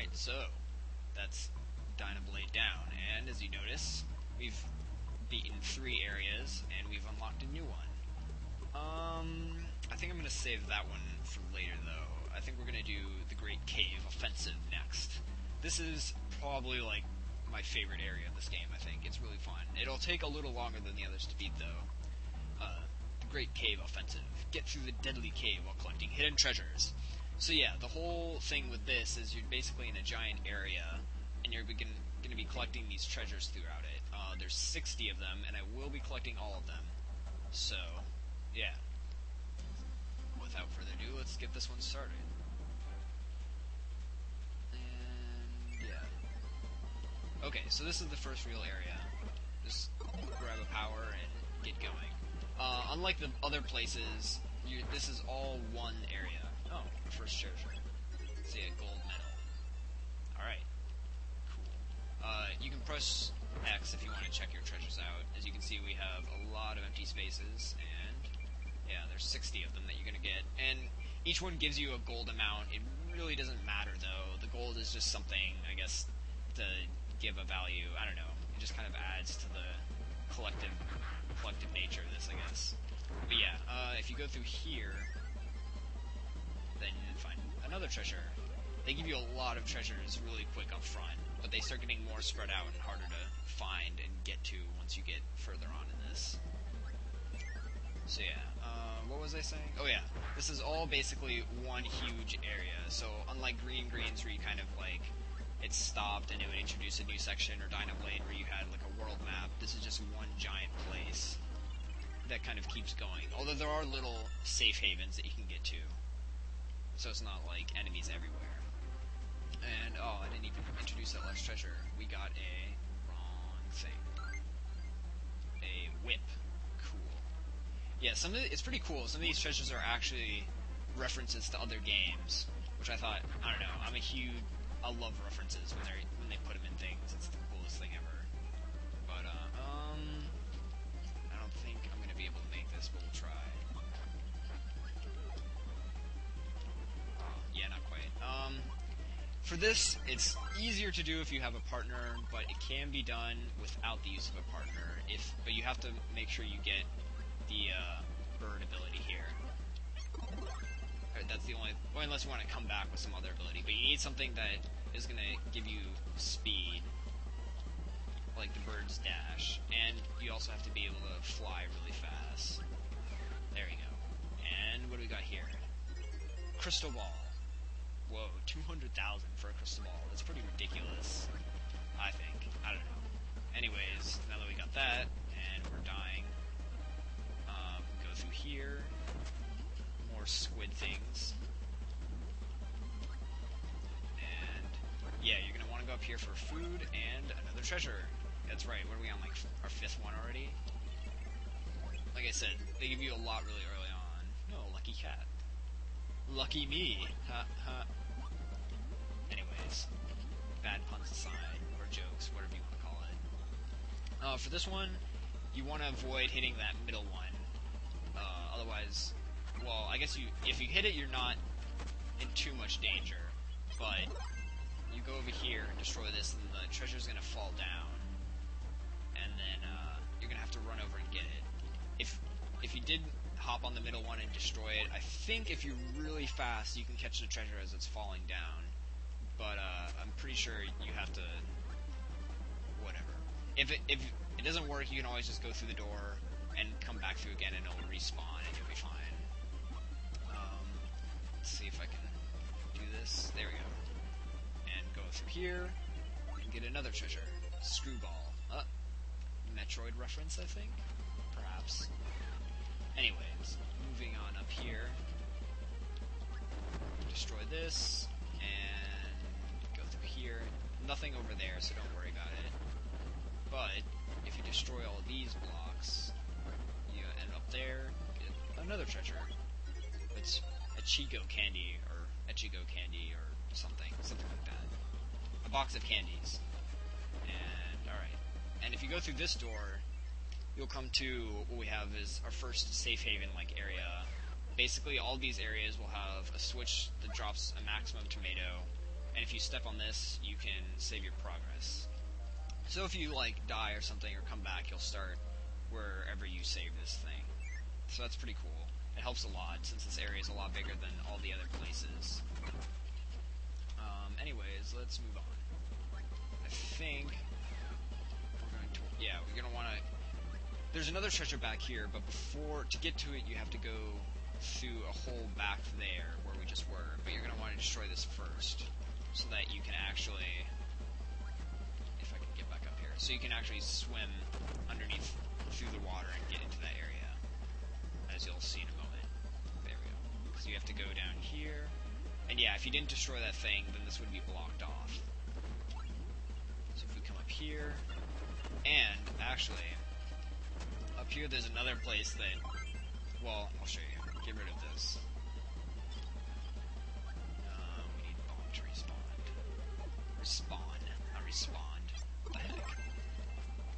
Alright, so that's Dynablade down, and as you notice, we've beaten 3 areas, and we've unlocked a new one. I think I'm going to save that one for later, though. I think we're going to do the Great Cave Offensive next. This is probably, like, my favorite area of this game, I think. It's really fun. It'll take a little longer than the others to beat, though. The Great Cave Offensive. Get through the deadly cave while collecting hidden treasures. So yeah, the whole thing with this is you're basically in a giant area, and you're going to be collecting these treasures throughout it. There's 60 of them, and I will be collecting all of them. So, yeah. Without further ado, let's get this one started. And, yeah. Okay, so this is the first real area. Just grab a power and get going. Unlike the other places, this is all one area. Oh, first treasure. See, a gold medal. Alright. Cool. You can press X if you want to check your treasures out. As you can see, we have a lot of empty spaces, and yeah, there's 60 of them that you're going to get. And each one gives you a gold amount. It really doesn't matter, though. The gold is just something, I guess, to give a value. I don't know. It just kind of adds to the collective nature of this, I guess. But yeah, if you go through here, then you find another treasure. They give you a lot of treasures really quick up front, but they start getting more spread out and harder to find and get to once you get further on in this. So yeah, what was I saying? Oh yeah, this is all basically one huge area. So unlike Green Greens, where you kind of like, it stopped and it would introduce a new section, or Dynablade where you had like a world map, this is just one giant place that kind of keeps going. Although there are little safe havens that you can get to. So it's not like enemies everywhere. And, oh, I didn't even introduce that last treasure. We got a wrong thing. A whip. Cool. Yeah, it's pretty cool. Some of these treasures are actually references to other games, which I thought, I don't know, I love references when they put them in things. It's the coolest thing ever. But, I don't think I'm going to be able to make this, but we'll try. Yeah, not quite. For this, it's easier to do if you have a partner, but it can be done without the use of a partner. But you have to make sure you get the bird ability here. That's the only, well, unless you want to come back with some other ability. But you need something that is going to give you speed, like the bird's dash, and you also have to be able to fly really fast. There we go. And what do we got here? Crystal ball. Whoa, 200,000 for a crystal ball. That's pretty ridiculous, I think. I don't know. Anyways, now that we got that, and we're dying, go through here. More squid things. And, yeah, you're going to want to go up here for food and another treasure. That's right, what are we on, like, our 5th one already? Like I said, they give you a lot really early on. No, lucky cat. Lucky me. Ha, ha. Anyways, bad puns aside, or jokes, whatever you want to call it. For this one, you want to avoid hitting that middle one. Otherwise, well, I guess if you hit it, you're not in too much danger. But you go over here and destroy this, and the treasure's going to fall down. And then you're going to have to run over and get it. If you did hop on the middle one and destroy it, I think if you're really fast, you can catch the treasure as it's falling down. But I'm pretty sure you have to, whatever. If it doesn't work, you can always just go through the door and come back through again, and it'll respawn, and you'll be fine. Let's see if I can do this. There we go. And go through here and get another treasure. Screwball. Metroid reference, I think? Perhaps. Anyways, moving on up here. Destroy this, and go through here. Nothing over there, so don't worry about it. But, if you destroy all these blocks, you end up there, get another treasure. It's Ichigo candy, or Ichigo candy, or something like that. A box of candies. And, alright. And if you go through this door, you'll come to what we have is our first safe haven like area. Basically all these areas will have a switch that drops a maximum tomato, and if you step on this, you can save your progress. So if you, like, die or something or come back, you'll start wherever you save this thing. So that's pretty cool. It helps a lot, since this area is a lot bigger than all the other places. Anyways, let's move on. I think we're going to... Yeah, we're going to want to... There's another treasure back here, but to get to it, you have to go through a hole back there where we just were. But you're going to want to destroy this first, so that you can actually... If I can get back up here. So you can actually swim underneath, through the water, and get into that area. As you'll see in a moment. There we go. So you have to go down here. And yeah, if you didn't destroy that thing, then this would be blocked off. So if we come up here, and actually, up here there's another place that, well, I'll show you. Get rid of this. We need bomb to respawn. Respawn, not respawned. What the heck?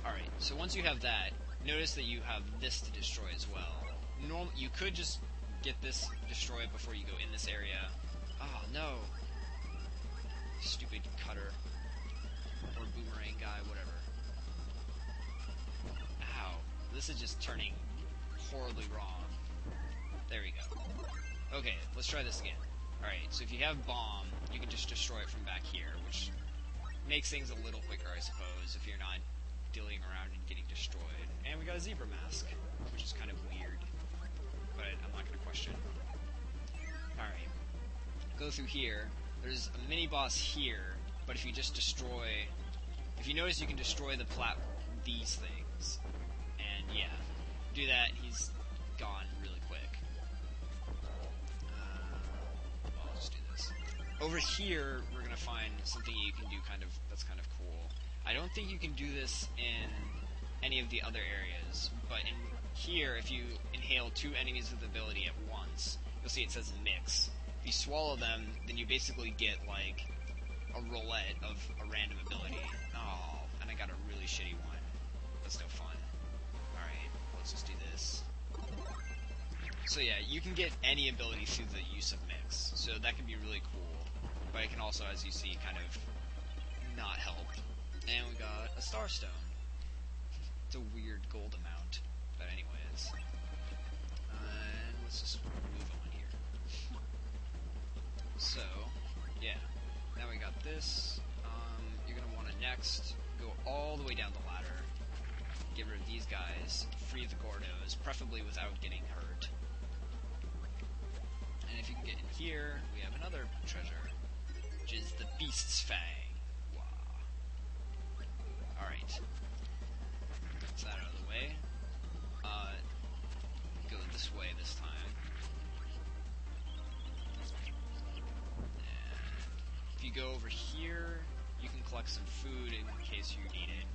Alright, so once you have that, notice that you have this to destroy as well. You could just get this destroyed before you go in this area. Oh, no. Stupid cutter. Or boomerang guy, whatever. Ow. This is just turning horribly wrong. There we go. Okay, let's try this again. Alright, so if you have bomb, you can just destroy it from back here, which makes things a little quicker, I suppose, if you're not dealing around and getting destroyed. And we got a zebra mask, which is kind of weird, but I'm not going to question. Alright. Go through here. There's a mini-boss here, but if you just destroy... If you notice, you can destroy these things. And yeah, do that, he's gone really quick. I'll just do this. Over here, we're going to find something you can do that's kind of cool. I don't think you can do this in any of the other areas, but in here, if you inhale 2 enemies with ability at once, you'll see it says mix. If you swallow them, then you basically get, like, a roulette of a random ability. Oh, and I got a really shitty one. That's no fun. Alright, let's just do this. So yeah, you can get any ability through the use of mix, so that can be really cool. But it can also, as you see, kind of not help. And we got a star stone. It's a weird gold amount, but anyways. And let's just move on here. So, yeah. Now we got this. You're going to want to next go all the way down the ladder. Get rid of these guys. Free the Gordos, preferably without getting hurt. And if you can get in here, we have another treasure, which is the Beast's Fang. Wow. Alright. Get that out of the way. Go this way this time. If you go over here, you can collect some food in case you need it.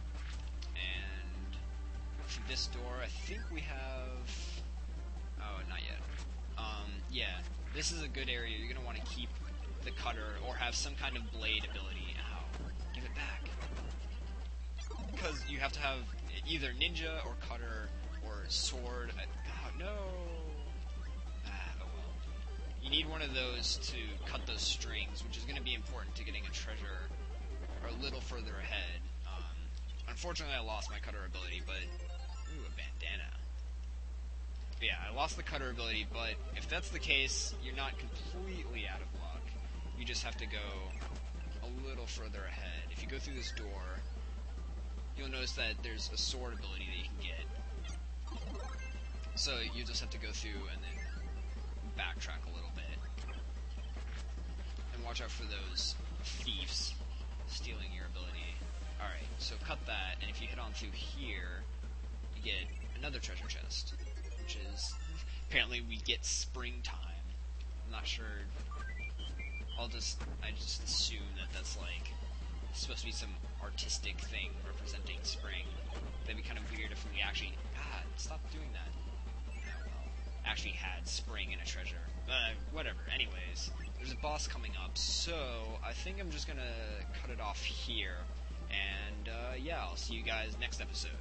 And through this door, I think we have... Oh, not yet. Yeah, this is a good area. You're going to want to keep the cutter or have some kind of blade ability. Ow. Give it back. Because you have to have either ninja or cutter or sword. Oh, no! Oh well. You need one of those to cut those strings, which is going to be important to getting a treasure or a little further ahead. Unfortunately, I lost my cutter ability, but... Ooh, a bandana. But yeah, I lost the cutter ability, but if that's the case, you're not completely out of luck. You just have to go a little further ahead. If you go through this door, you'll notice that there's a sword ability that you can get. So you just have to go through and then backtrack a little bit. And watch out for those thieves stealing your ability. Alright, so cut that, and if you head on through here, you get another treasure chest, which is, apparently we get springtime. I'm not sure, I just assume that that's like, supposed to be some artistic thing representing spring. That'd be kind of weird if we actually, stop doing that. Actually had spring in a treasure. Whatever, anyways, there's a boss coming up, so I think I'm just gonna cut it off here. And, yeah, I'll see you guys next episode.